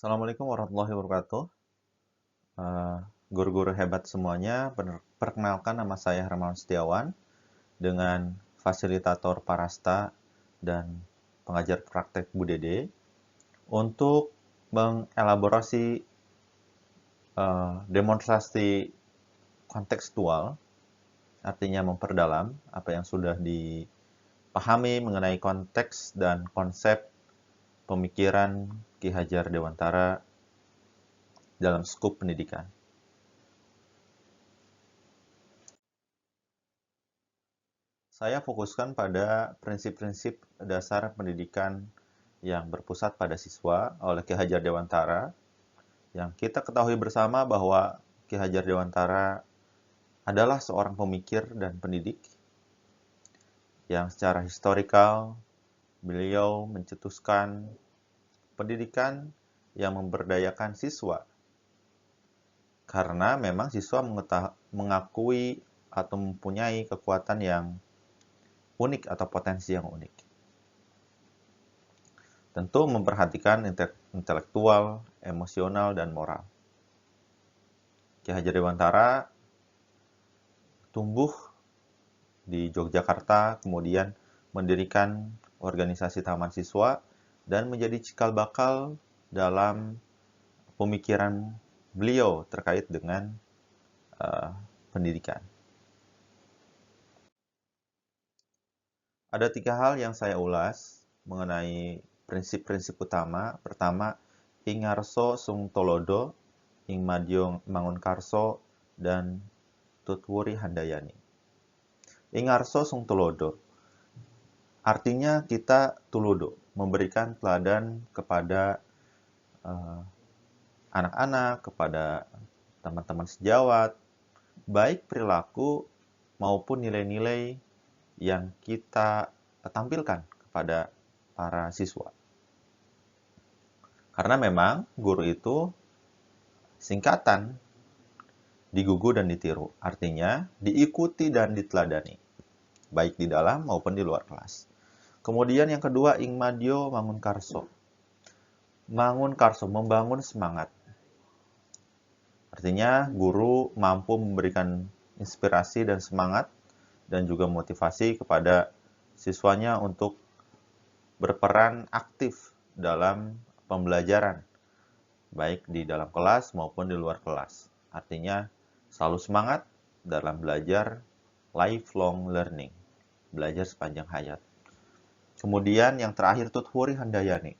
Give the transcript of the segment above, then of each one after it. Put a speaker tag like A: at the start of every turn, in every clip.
A: Assalamualaikum warahmatullahi wabarakatuh. Eh, Guru-guru hebat semuanya, perkenalkan nama saya Hermawan Setiawan dengan fasilitator Parasta dan pengajar praktek Bu Dede untuk mengelaborasi demonstrasi kontekstual, artinya memperdalam apa yang sudah dipahami mengenai konteks dan konsep pemikiran Ki Hajar Dewantara dalam skup pendidikan. Saya fokuskan pada prinsip-prinsip dasar pendidikan yang berpusat pada siswa oleh Ki Hajar Dewantara, yang kita ketahui bersama bahwa Ki Hajar Dewantara adalah seorang pemikir dan pendidik yang secara historikal beliau mencetuskan pendidikan yang memberdayakan siswa, karena memang siswa mengakui atau mempunyai kekuatan yang unik atau potensi yang unik. Tentu memperhatikan intelektual, emosional, dan moral. Ki Hajar Dewantara tumbuh di Yogyakarta, kemudian mendirikan organisasi Taman Siswa, dan menjadi cikal bakal dalam pemikiran beliau terkait dengan pendidikan. Ada 3 hal yang saya ulas mengenai prinsip-prinsip utama. Pertama, ing ngarso sung tolodo, ing madyo mangunkarso, dan tutwuri handayani. Ing ngarso sung tolodo, artinya kita tuludo, memberikan teladan kepada anak-anak, kepada teman-teman sejawat, baik perilaku maupun nilai-nilai yang kita tampilkan kepada para siswa. Karena memang guru itu singkatan digugu dan ditiru, artinya diikuti dan diteladani, baik di dalam maupun di luar kelas. Kemudian yang kedua, ing madyo mangun karso. Mangun karso, membangun semangat. Artinya guru mampu memberikan inspirasi dan semangat dan juga motivasi kepada siswanya untuk berperan aktif dalam pembelajaran, baik di dalam kelas maupun di luar kelas. Artinya selalu semangat dalam belajar, lifelong learning, belajar sepanjang hayat. Kemudian yang terakhir, tuthuri handayani,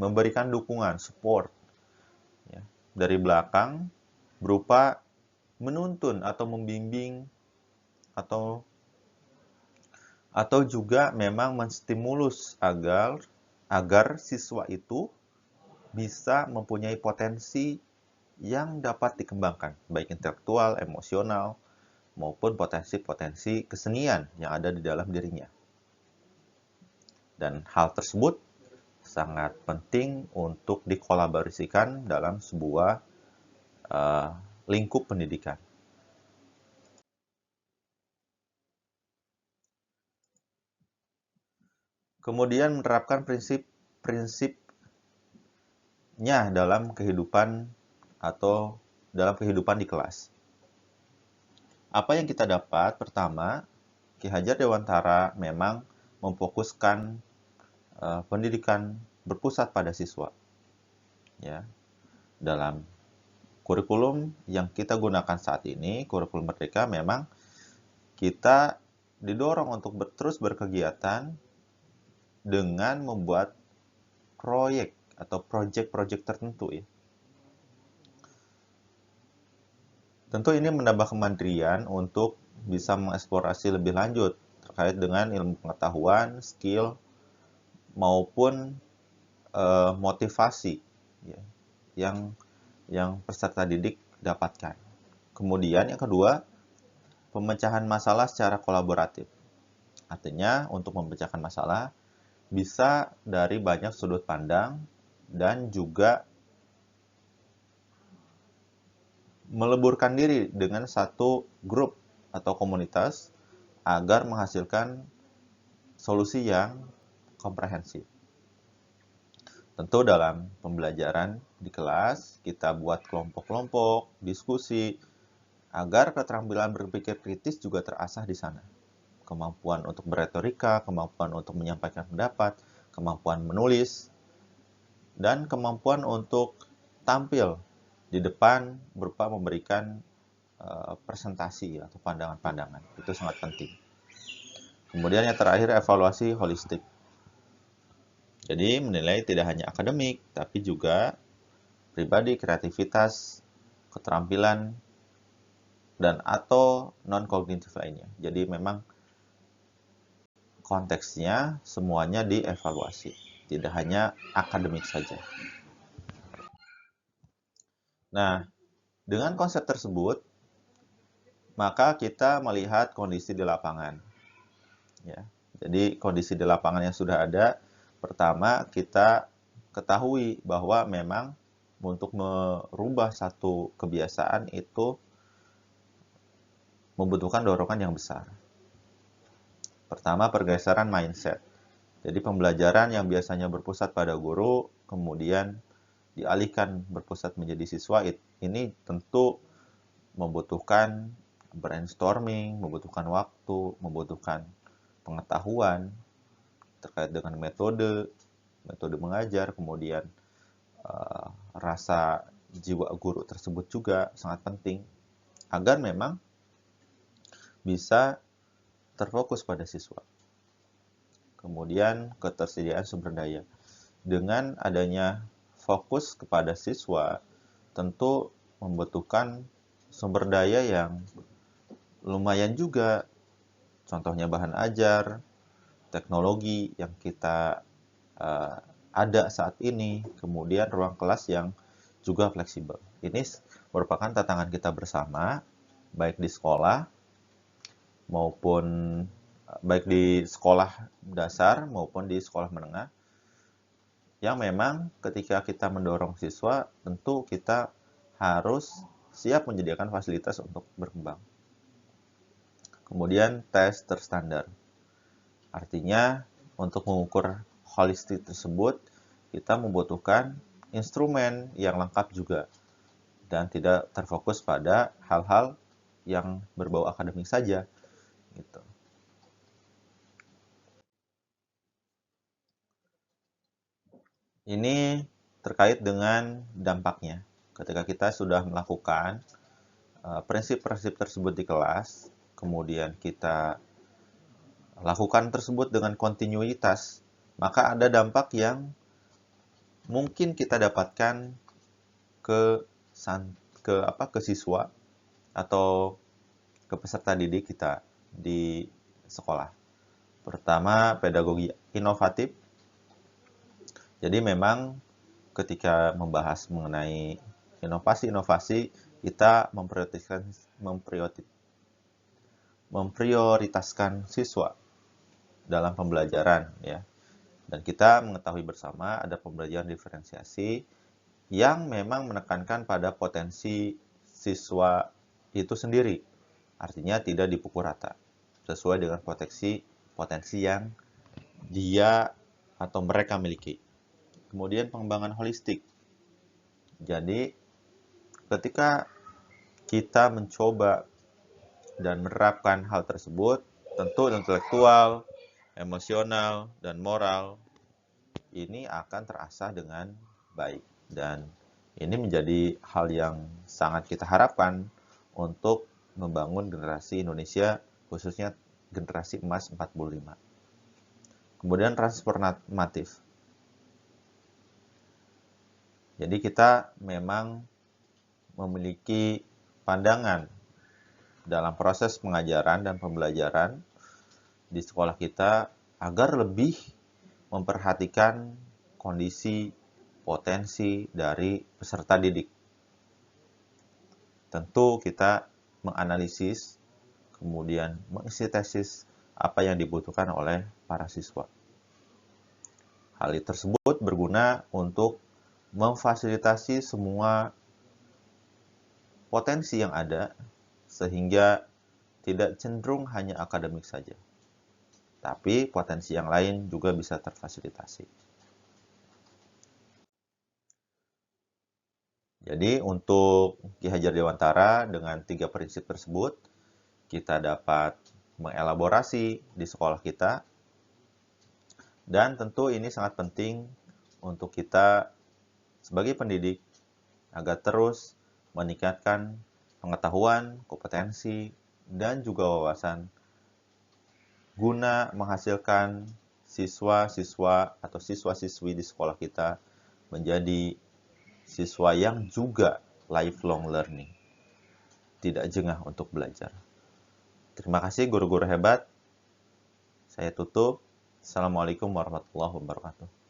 A: memberikan dukungan, support, ya, dari belakang berupa menuntun atau membimbing atau juga memang menstimulus agar siswa itu bisa mempunyai potensi yang dapat dikembangkan, baik intelektual, emosional, maupun potensi-potensi kesenian yang ada di dalam dirinya. Dan hal tersebut sangat penting untuk dikolaborasikan dalam sebuah lingkup pendidikan. Kemudian menerapkan prinsip-prinsipnya dalam kehidupan atau dalam kehidupan di kelas. Apa yang kita dapat? Pertama, Ki Hajar Dewantara memang memfokuskan pendidikan berpusat pada siswa. Ya, dalam kurikulum yang kita gunakan saat ini, kurikulum Merdeka, memang kita didorong untuk terus berkegiatan dengan membuat proyek atau proyek-proyek tertentu, ya. Tentu ini menambah kemandirian untuk bisa mengeksplorasi lebih lanjut terkait dengan ilmu pengetahuan, skill, maupun motivasi, ya, yang peserta didik dapatkan. Kemudian yang kedua, pemecahan masalah secara kolaboratif. Artinya untuk memecahkan masalah bisa dari banyak sudut pandang dan juga meleburkan diri dengan satu grup atau komunitas agar menghasilkan solusi yang komprehensif. Tentu dalam pembelajaran di kelas, kita buat kelompok-kelompok, diskusi, agar keterampilan berpikir kritis juga terasah di sana. Kemampuan untuk berretorika, kemampuan untuk menyampaikan pendapat, kemampuan menulis, dan kemampuan untuk tampil di depan berupa memberikan presentasi atau pandangan-pandangan. Itu sangat penting. Kemudian yang terakhir, evaluasi holistik. Jadi menilai tidak hanya akademik, tapi juga pribadi, kreativitas, keterampilan, dan atau non-kognitif lainnya. Jadi memang konteksnya semuanya dievaluasi, tidak hanya akademik saja. Nah, dengan konsep tersebut, maka kita melihat kondisi di lapangan. Ya, jadi kondisi di lapangan yang sudah ada, pertama kita ketahui bahwa memang untuk merubah satu kebiasaan itu membutuhkan dorongan yang besar. Pertama, pergeseran mindset. Jadi pembelajaran yang biasanya berpusat pada guru, kemudian dialihkan berpusat menjadi siswa, ini tentu membutuhkan brainstorming, membutuhkan waktu, membutuhkan pengetahuan terkait dengan metode mengajar, kemudian rasa jiwa guru tersebut juga sangat penting agar memang bisa terfokus pada siswa. Kemudian ketersediaan sumber daya. Dengan adanya fokus kepada siswa, tentu membutuhkan sumber daya yang lumayan juga. Contohnya bahan ajar, teknologi yang kita ada saat ini, kemudian ruang kelas yang juga fleksibel. Ini merupakan tantangan kita bersama, baik di sekolah maupun baik di sekolah dasar maupun di sekolah menengah, yang memang ketika kita mendorong siswa, tentu kita harus siap menyediakan fasilitas untuk berkembang. Kemudian tes terstandar. Artinya, untuk mengukur holistik tersebut, kita membutuhkan instrumen yang lengkap juga dan tidak terfokus pada hal-hal yang berbau akademik saja. Gitu. Ini terkait dengan dampaknya. Ketika kita sudah melakukan prinsip-prinsip tersebut di kelas, kemudian kita lakukan tersebut dengan kontinuitas, maka ada dampak yang mungkin kita dapatkan ke siswa atau ke peserta didik kita di sekolah. Pertama, pedagogi inovatif. Jadi memang ketika membahas mengenai inovasi-inovasi, kita memprioritaskan siswa dalam pembelajaran, ya. Dan kita mengetahui bersama ada pembelajaran diferensiasi yang memang menekankan pada potensi siswa itu sendiri. Artinya tidak dipukul rata, sesuai dengan potensi yang dia atau mereka miliki. Kemudian pengembangan holistik. Jadi ketika kita mencoba dan menerapkan hal tersebut, tentu intelektual, emosional, dan moral ini akan terasah dengan baik. Dan ini menjadi hal yang sangat kita harapkan untuk membangun generasi Indonesia, khususnya generasi emas 45. Kemudian transformatif. Jadi kita memang memiliki pandangan dalam proses pengajaran dan pembelajaran di sekolah kita agar lebih memperhatikan kondisi potensi dari peserta didik. Tentu kita menganalisis, kemudian mensintesis apa yang dibutuhkan oleh para siswa. Hal tersebut berguna untuk memfasilitasi semua potensi yang ada, sehingga tidak cenderung hanya akademik saja, tapi potensi yang lain juga bisa terfasilitasi. Jadi untuk Ki Hajar Dewantara dengan 3 prinsip tersebut, kita dapat mengelaborasi di sekolah kita, dan tentu ini sangat penting untuk kita sebagai pendidik agar terus meningkatkan pengetahuan, kompetensi, dan juga wawasan guna menghasilkan siswa-siswa atau siswa-siswi di sekolah kita menjadi siswa yang juga lifelong learning, tidak jengah untuk belajar. Terima kasih guru-guru hebat. Saya tutup. Assalamualaikum warahmatullahi wabarakatuh.